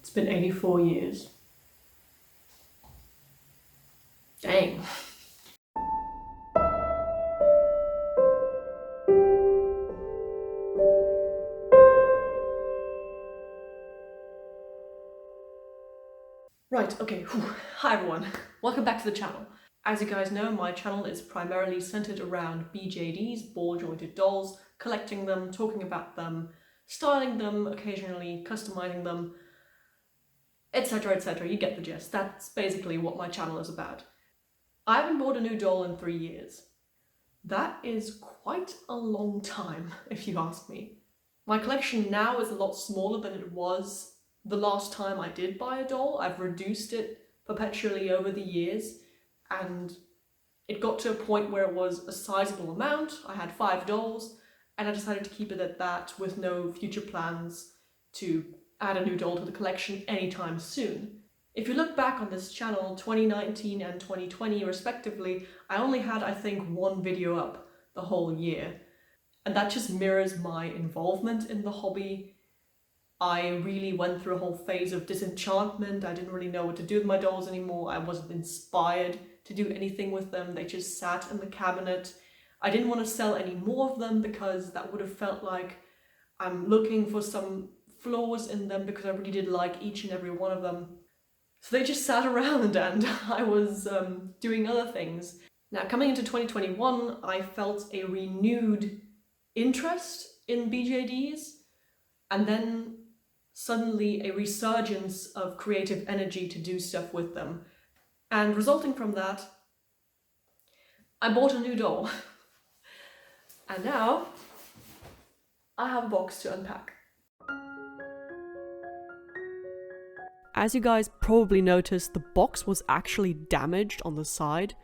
It's been 84 years. Dang. Right, okay, hi everyone, welcome back to the channel. As you guys know, my channel is primarily centered around BJDs, ball jointed dolls, collecting them, talking about them, styling them, occasionally customizing them, etc, etc. You get the gist. That's basically what my channel is about. I haven't bought a new doll in 3 years. That is quite a long time, if you ask me. My collection now is a lot smaller than it was the last time I did buy a doll. I've reduced it perpetually over the years, and it got to a point where it was a sizable amount. I had 5 dolls, and I decided to keep it at that with no future plans to add a new doll to the collection anytime soon. If you look back on this channel, 2019 and 2020 respectively, I only had, I think, 1 video up the whole year. And that just mirrors my involvement in the hobby. I really went through a whole phase of disenchantment. I didn't really know what to do with my dolls anymore. I wasn't inspired to do anything with them. They just sat in the cabinet. I didn't want to sell any more of them because that would have felt like I'm looking for some flaws in them, because I really did like each and every one of them. So they just sat around and I was doing other things. Now, coming into 2021, I felt a renewed interest in BJDs, and then suddenly a resurgence of creative energy to do stuff with them. And resulting from that, I bought a new doll. And now I have a box to unpack. As you guys probably noticed, the box was actually damaged on the side,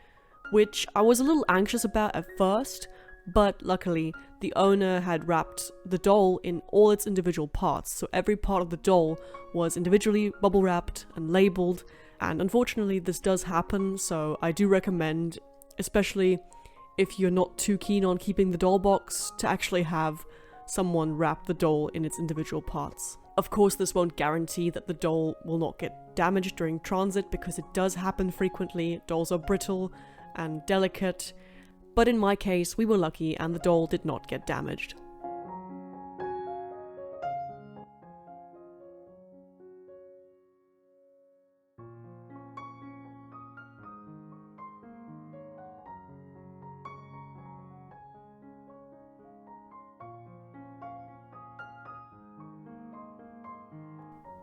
which I was a little anxious about at first, but luckily the owner had wrapped the doll in all its individual parts, so every part of the doll was individually bubble wrapped and labelled, and unfortunately this does happen, so I do recommend, especially if you're not too keen on keeping the doll box, to actually have someone wrap the doll in its individual parts. Of course, this won't guarantee that the doll will not get damaged during transit, because it does happen frequently. Dolls are brittle and delicate, but in my case, we were lucky and the doll did not get damaged.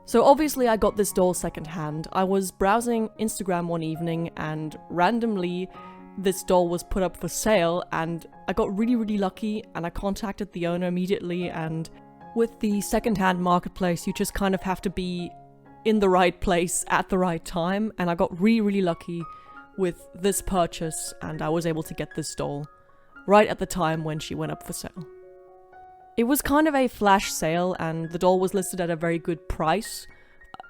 So obviously I got this doll secondhand. I was browsing Instagram one evening and randomly this doll was put up for sale, and I got really lucky and I contacted the owner immediately. And with the secondhand marketplace, you just kind of have to be in the right place at the right time, and I got really lucky with this purchase, and I was able to get this doll right at the time when she went up for sale. It was kind of a flash sale, and the doll was listed at a very good price,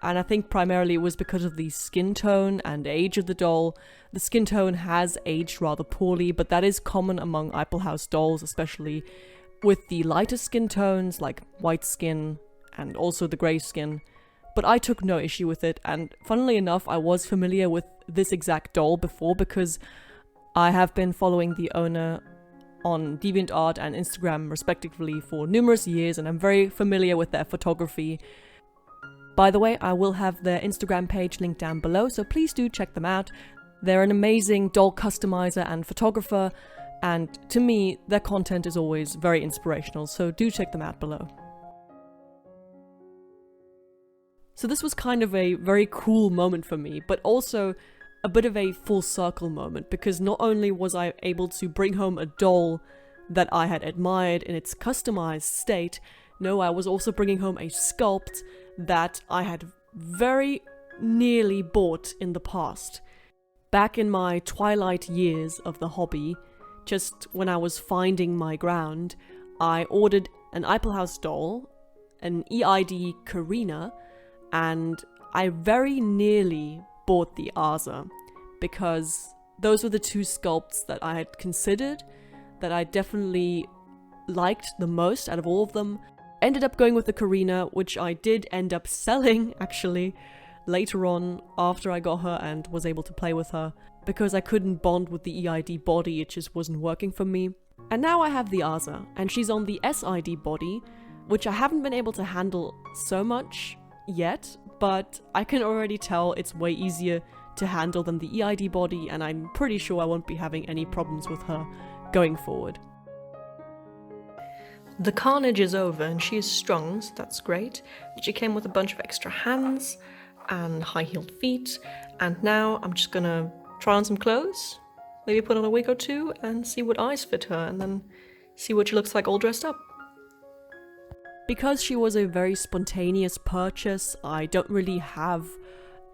and I think primarily it was because of the skin tone and age of the doll. The skin tone has aged rather poorly, but that is common among Iplehouse dolls, especially with the lighter skin tones like white skin and also the grey skin. But I took no issue with it, and funnily enough, I was familiar with this exact doll before because I have been following the owner on DeviantArt and Instagram respectively for numerous years, and I'm very familiar with their photography. By the way, I will have their Instagram page linked down below, so please do check them out. They're an amazing doll customizer and photographer, and to me, their content is always very inspirational, so do check them out below. So this was kind of a very cool moment for me, but also a bit of a full circle moment, because not only was I able to bring home a doll that I had admired in its customized state, no, I was also bringing home a sculpt that I had very nearly bought in the past. Back in my twilight years of the hobby, just when I was finding my ground, I ordered an Iplehouse doll, an EID Karina, and I very nearly bought the Asa, because those were the 2 sculpts that I had considered, that I definitely liked the most out of all of them. Ended up going with the Karina, which I did end up selling, actually, later on after I got her and was able to play with her, because I couldn't bond with the EID body, it just wasn't working for me. And now I have the Asa, and she's on the SID body, which I haven't been able to handle so much yet, but I can already tell it's way easier to handle than the EID body, and I'm pretty sure I won't be having any problems with her going forward. The carnage is over and she is strung, so that's great. She came with a bunch of extra hands and high-heeled feet, and now I'm just gonna try on some clothes, maybe put on a wig or two and see what eyes fit her, and then see what she looks like all dressed up. Because she was a very spontaneous purchase, I don't really have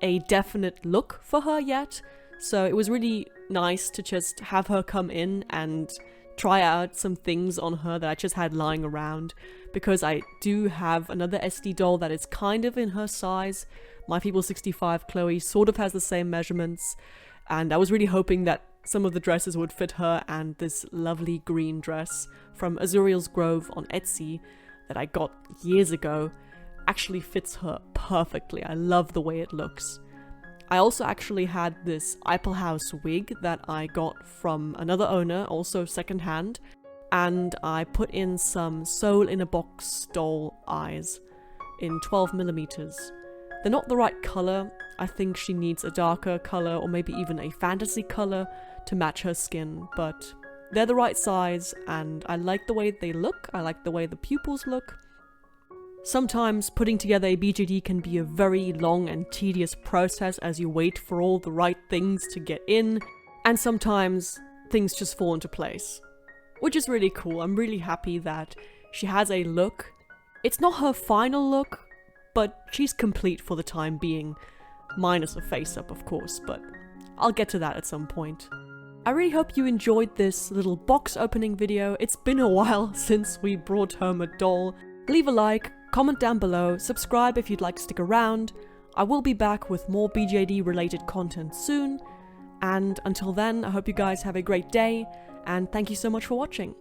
a definite look for her yet, so it was really nice to just have her come in and try out some things on her that I just had lying around, because I do have another SD doll that is kind of in her size. My Feeble 65 Chloe sort of has the same measurements, and I was really hoping that some of the dresses would fit her, and this lovely green dress from Azuriel's Grove on Etsy that I got years ago actually fits her perfectly. I love the way it looks. I also actually had this Iplehouse wig that I got from another owner, also secondhand, and I put in some Soul in a Box doll eyes in 12mm. They're not the right colour. I think she needs a darker colour or maybe even a fantasy colour to match her skin, but they're the right size and I like the way they look. I like the way the pupils look. Sometimes putting together a BJD can be a very long and tedious process as you wait for all the right things to get in, and sometimes things just fall into place, which is really cool. I'm really happy that she has a look. It's not her final look, but she's complete for the time being, minus a face-up of course, but I'll get to that at some point. I really hope you enjoyed this little box opening video. It's been a while since we brought home a doll. Leave a like, comment down below, subscribe if you'd like to stick around. I will be back with more BJD related content soon, and until then I hope you guys have a great day, and thank you so much for watching.